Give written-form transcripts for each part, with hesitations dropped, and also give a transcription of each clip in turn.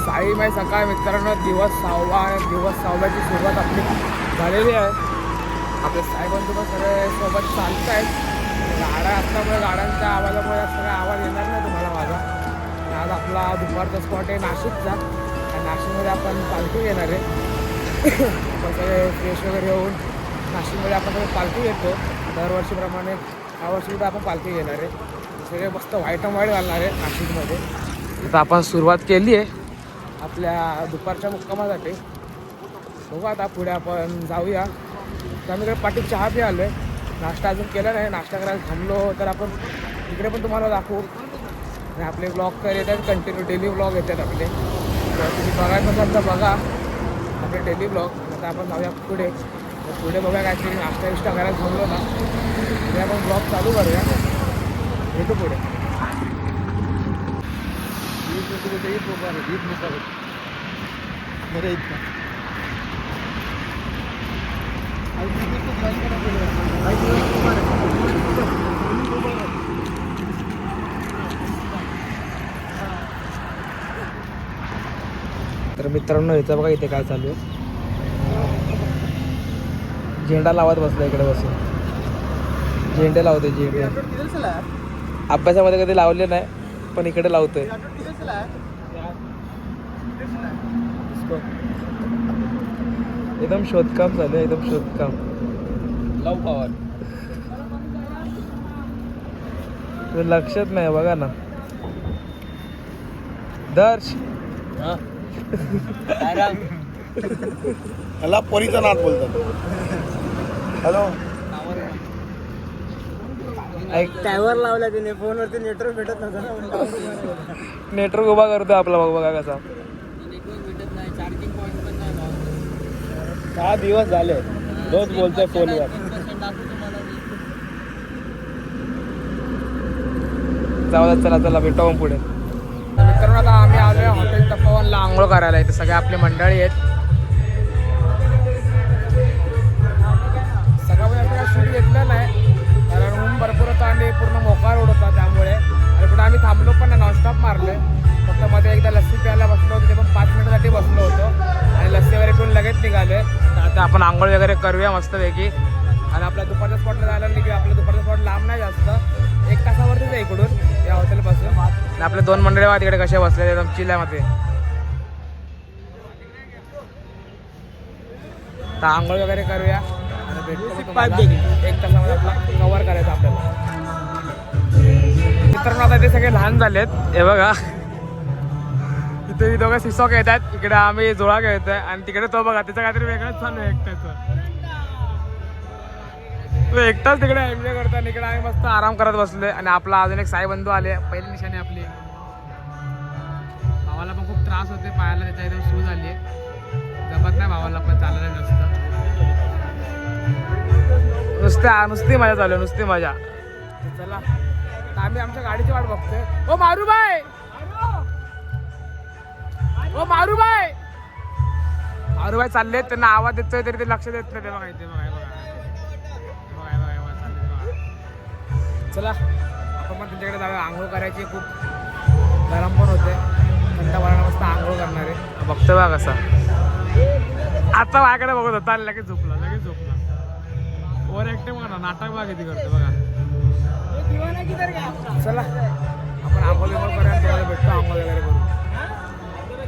साईमाई सकाळ मित्रांनो दिवस सहाव्याची सुरुवात आपली झालेली आहे. आपले साईबंधू पण सगळे सोबत चालत आहेत. गाड्या असल्यामुळे गाड्यांच्या आवाजामुळे सगळा आवाज येणार नाही तुम्हाला माझा. आज आपला दुपारचा स्पॉट आहे नाशिकचा आणि नाशिकमध्ये आपण पालखी घेणार आहे. आपण सगळे फ्रेश वगैरे होऊन नाशिकमध्ये आपण सगळे पालखी घेतो दरवर्षीप्रमाणे. यावर्षी सुद्धा आपण पालखी घेणार आहे. सगळे मस्त व्हाईट अँड व्हाईट घालणार आहे नाशिकमध्ये. आता आपण सुरुवात केली आहे आपल्या दुपारच्या मुक्कामासाठी. बघू आता पुढे आपण जाऊया. आम्ही इकडे पाठी चहा बी आलो आहे. नाश्ता अजून केला नाही. नाश्ता करायला थांबलो तर आपण इकडे पण तुम्हाला दाखवू. आणि आपले ब्लॉग तर येतात कंटिन्यू डेली ब्लॉग येतात आपले. तर तुम्ही बघायचं असाल तर बघा आपले डेली ब्लॉग. आता आपण जाऊया पुढे. पुढे बघूया काहीतरी नाश्ता विष्टा करायला थांबलो ना तरी आपण ब्लॉग चालू करूया. भेटू पुढे. तर मित्रांनो इथं बघा इथे काय चालू आहे. झेंडा लावत बसला इकडे बसून. झेंडे लावते झेंडे. अभ्यासामध्ये कधी लावले नाही पण इकडे लावतोय. एकदम शोधकाम चालू आहे. एकदम शोधकाम. लव पॉवर लक्षात नाही बघा ना. दर्श मला पोरीचा नाद बोलतात. हॅलो टायवर लावला तिने फोनवरती. नेटवर्क भेटत नव्हतं. नेटवर्क उभा करतो आपला. बघा कसा. 6 दिवस झाले रोज बोलतोय फोनवर. जाऊ चला भेटू आपण पुढे. मित्रांनो आता आम्ही आलोय हॉटेल तपोवनला आंघोळ करायला. इथे सगळे आपली मंडळी आहेत. सकाळमध्ये आपल्याला शूट घेतलं नाही कारण ऊन भरपूर होता आणि पूर्ण मोकळा रोड होता त्यामुळे. आणि पुढे आम्ही थांबलो पण नाही. नॉनस्टॉप मारले. फक्त मध्ये एकदा लस्सी प्यायला बसलो होतो. ते पण 5 मिनिटासाठी बसलो होतो आणि लस्सी वगैरे पिऊन लगेच निघाले. तर आता आपण आंघोळ वगैरे करूया मस्तपैकी. आणि आपल्या दुपारच्या स्पॉटला जायला निघूया. आपलं दुपारचा स्पॉट लांब नाही जास्त. 1 तासावरतीच आहे इकडून या हॉटेलपासून. आणि आपले 2 मंडळी आहेत तिकडे कसे बसले एकदम चिल्यामध्ये. तर आंघोळ वगैरे करूया आणि भेटतो 1 तासामध्ये आपला कव्हर करायचा आपल्याला. मित्रांनो आता ते सगळे लहान झालेत. हे बघा इथे दोघं सिसॉक येतात. इकडे आम्ही जोळा खेळतोय आणि तिकडे तो बघा त्याचं काहीतरी वेगळंच चालू आहे एकट्याचं. तो एकटाच तिकडे एन्जॉय करतो आणि इकडे आम्ही मस्त आराम करत बसलोय. आणि आपला अजून एक साईबंधू आले. पहिली निशाणी आपली. भावाला पण खूप त्रास होते पायाला. त्याच्या एकदम शूज आली आहे. जमत नाही भावाला पण चालायला जास्त. नुसती मजा चालू. नुसती मजा. चला आम्ही आमच्या गाडीची वाट बघतोय. ओ मारूबाई. ओ मारूबाई. मारूबाई चालले. त्यांना आवाज देतोय तरी ते लक्ष देत नाही. ते बघा इथे बघा. चला आपण पण त्यांच्याकडे जाऊया. आंघोळ करायची. खूप गरम पण होते. थंड वाऱ्याला मस्त आंघोळ करणार आहे. बघतोय बघा कसा. आता माझ्याकडे बघत होता लगेच झोपला. ओव्हर ऍक्टिंग बघा ना. नाटक बघा किती करतो बघा. चला आपण आंघोळ करूया. तुम्हाला भेटतो आंघोळ वगैरे करून.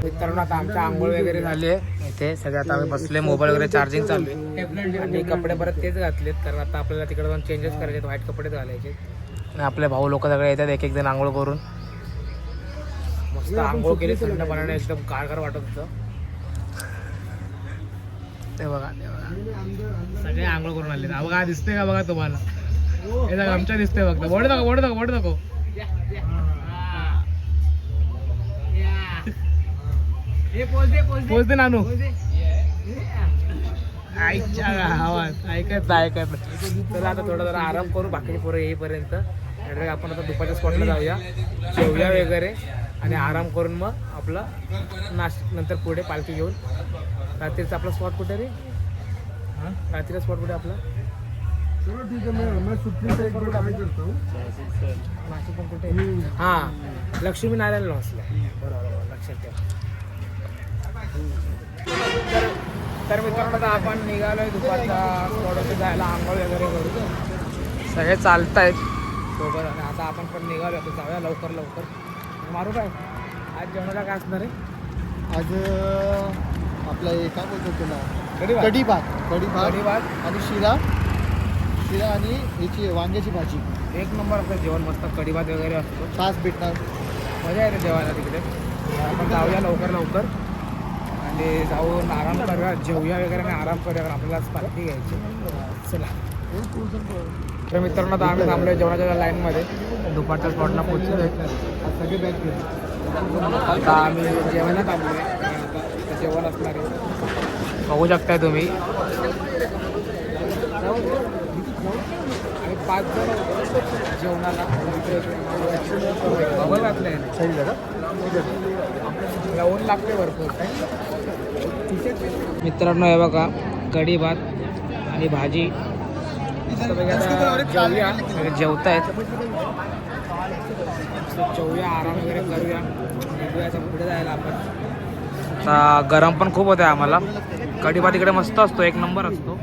मित्रांनो आता आमच्या आंघोळ वगैरे झाली आहे. इथे सगळे आता आम्ही बसले. मोबाईल वगैरे चार्जिंग चालू आहे. आणि कपडे परत तेच घातलेत कारण आता आपल्याला तिकडे जाऊन चेंजेस करायचे. व्हाईट कपडेच घालायचे. आणि आपले भाऊ लोक सगळे येतात एक जण आंघोळ करून. मस्त आंघोळ केली थंड पाण्याने. एकदम गारगार वाटत होतं. ते बघा सगळे आंघोळ करून आले. बघा दिसते का बघा तुम्हाला. हे सगळं आमच्या दिसतंय बघा. बोट दाखव. पोचते नानू. आईच्या आवाज ऐकत. चला आता थोडा जरा आराम करू बाकीचे पोरं येईपर्यंत. आपण आता दुपारच्या स्पॉटला जाऊया. जेवूया वगैरे आणि आराम करून मग आपलं नंतर पुढे पालखी घेऊन. रात्रीचा आपला स्पॉट कुठे रे. रात्रीचा स्पॉट कुठे आपला. नाशिक पण कुठे. हां लक्ष्मी नारायण लॉन्सला. बरोबर लक्षात ठेवा. तर मित्रांनो आता आपण निघालोय दुपारच्या स्पॉटवरती जायला, आंघोळ वगैरे करू. सगळे चालत आहेत सोबत आणि आता आपण पण निघालो तर जाऊया लवकर. मारू काय आज जेवणाला काय असणार आहे? आज आपला हे काय बोलतो तुला कढी कढी भात आणि शिरा आणि याची वांग्याची भाजी. एक नंबर असतं जेवण, मस्त कढी भात वगैरे असतो, तास भेटणार. मजा येते जेवायला तिकडे. आपण जाऊया लवकर आणि जाऊन आराम करूया, जेवूया वगैरे आणि आराम करूया, कारण आपल्याला पार्टी घ्यायची. चला तर मित्रांनो आता आम्ही थांबलो आहे जेवणाच्या लाईनमध्ये, दुपारच्या स्पॉटला पोहोचलो आहे. सगळे बॅग घेऊन आता आम्ही जेवायला थांबलो आहे, जेवण असणार आहे बघू शकताय तुम्ही. आणि 5 जण जेवणाला बघा घातलं आहे सही का ऊन लागते भरपूर. मित्रांनो हे बघा कढी भात आणि भाजी जेवूया, जेवतायत जेवूया, आराम वगैरे करूया, निघूया पुढे जायला आपण. आता गरम पण खूप होते आम्हाला, कढी भात इकडे मस्त असतो, एक नंबर असतो,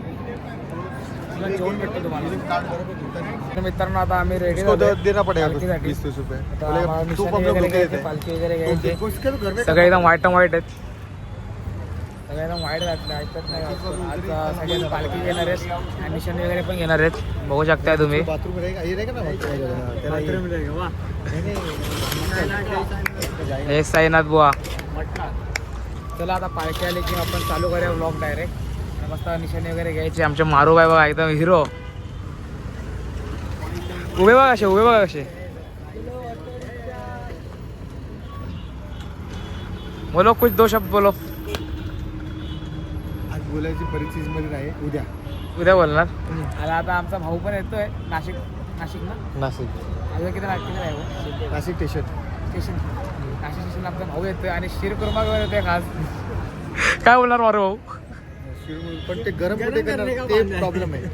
जेवण भेटतो तुम्हाला. तर मित्रांनो आता आम्ही रेडी देना पडेगा पालखीसाठी. 20-30 रुपये. आता आम्हाला निशाणी वगैरे घ्यायची, पालखी वगैरे घ्यायची. सगळे सगळे एकदम व्हाईट आहेत, सगळे एकदम व्हाईट घातले, ऐकत नाही. आज सगळे पालखी घेणार आहेत आणि निशाणी वगैरे पण घेणार आहेत, बघू शकताय तुम्ही. बाथरूम रहेगा ना हे साईनाथ बुवा. चला आता पालखी आली की आपण चालू करूया व्लॉग डायरेक्ट. मस्त निशाणी वगैरे घ्यायची. आमचे मारू बाय बघा एकदम हिरो, उभे बघा कसे. बोलो कुछ 2 शब्द बोलो. आज बोलायची परिस्थितीमध्ये नाही, उद्या बोलणार. आता आमचा भाऊ पण येतोय नाशिक ना नाशिक अजून किती आहे नाशिक स्टेशन नाशिक स्टेशनला आमचा भाऊ येतोय आणि शिरकुर्मा वगैरे येतोय खास. काय बोलणार मारू भाऊ? पण ते गरम कुठे करणार ते प्रॉब्लेम आहे.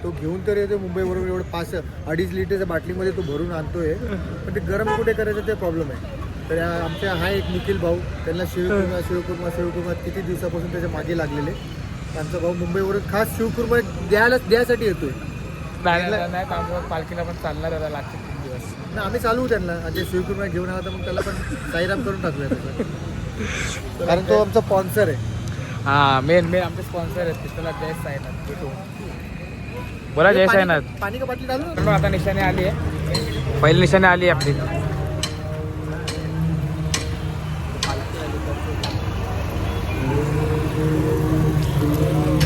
तो घेऊन तर येतो मुंबईवरून, एवढं 2.5 लिटरच्या बाटलीमध्ये तो भरून आणतोय, पण ते गरम कुठे करायचं ते प्रॉब्लेम आहे. तर आमच्या हा एक निखिल भाऊ, त्यांना शिवकुर्मा किती दिवसापासून त्याच्या मागे लागलेले. त्यांचा भाऊ मुंबईवरून खास शिवकुर्मा द्यायसाठी येतोय. नाही पालखीला पण चालणार आहे लागते 3 दिवस. नाही आम्ही चालवू त्यांना, आणि शिवकुर्मा घेऊन आला तर मग त्याला पण साईराम करून टाकूया त्याचा, कारण तो आमचा स्पॉन्सर आहे. हा मेन आमचे स्पॉन्सर आहेत, तिथला जय साईनाथ भेटू. बोला जय साईनाथ. पाणी का बाटली चालू. आता निशाणी आली आहे, पहिली निशाणी आली आहे आपली.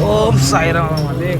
ओम साईराम मध्ये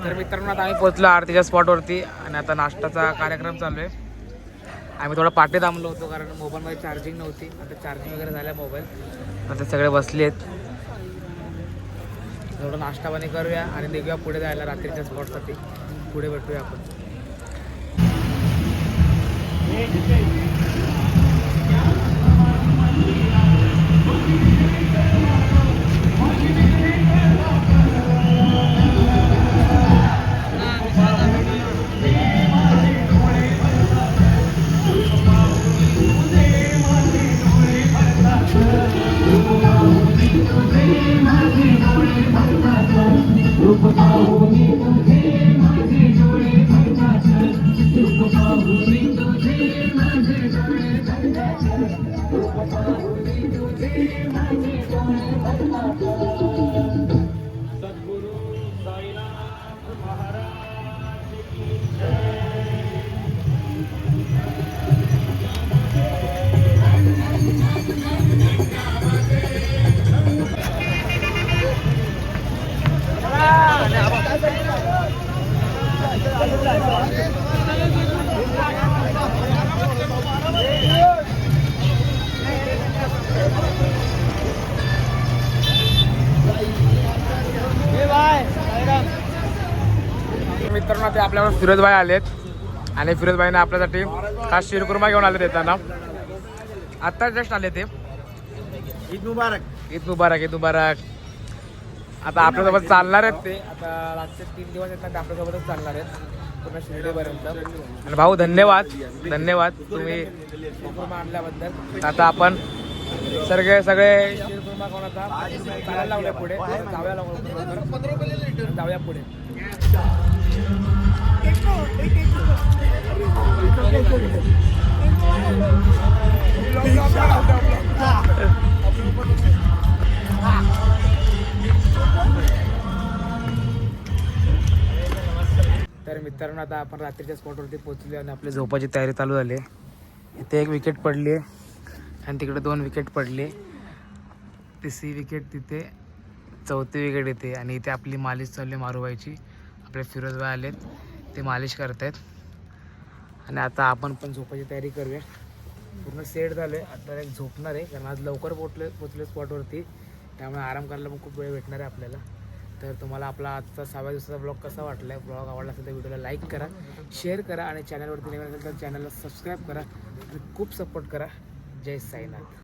तर मित्रांनो आता आम्ही पोहोचलो आरतीच्या स्पॉटवरती आणि आता नाश्ताचा कार्यक्रम चालू आहे. आम्ही थोडं पाठी थांबलो होतो कारण मोबाईलमध्ये चार्जिंग नव्हती. आता चार्जिंग वगैरे झालं मोबाईल, आता सगळे बसले आहेत. थोडं नाश्ता पाणी करूया आणि निघूया पुढे जायला रात्रीच्या स्पॉटसाठी. पुढे भेटूया आपण. आपल्याकडे फिरोजबाई आलेत आणि फिरोजबाईने आपल्यासाठी खास शिरकुर्मा घेऊन आले येताना. आत्ता जस्ट आले ते. ईद मुबारक. ईद मुबारक, ईद मुबारक. आता आपल्यासोबत चालणार आहेत ते. आता रातचे 3 दिवस येतात ते आपल्यासोबतच चालणार आहेत पूर्ण शिर्डीपर्यंत. आणि भाऊ धन्यवाद, धन्यवाद तुम्ही शिरकुर्मा आणल्याबद्दल. आता आपण सगळे शिरकुर्मा खाऊन आता चालायला लावल्या पुढे. जाऊया पुढे. तर मित्रांनो आता आपण रात्रीच्या स्पॉटवरती पोहोचलो आणि आपली झोपाची तयारी चालू झाली आहे. इथे 1 विकेट पडली आहे आणि तिकडे 2 विकेट पडले. 3री विकेट तिथे, 4थी विकेट येते आणि इथे आपली मालिश चालली मारूबाईची. आपले फिरोजबाई आलेत, ते मालिश करत आहेत. आणि आता आपण पण झोपाची तयारी करूया. पूर्ण सेट झालं आहे. आता एक झोपणार आहे कारण आज लवकर पोचले स्पॉटवरती, त्यामुळे आराम करायला पण खूप वेळ भेटणार आहे आपल्याला. तर तुम्हाला आपला आजचा 6व्या दिवसाचा ब्लॉग कसा वाटला आहे, ब्लॉग आवडला असेल तर व्हिडिओला लाईक करा, शेअर करा आणि चॅनलवरती नवीन असेल तर चॅनलला सबस्क्राईब करा आणि खूप सपोर्ट करा. जय साईनाथ.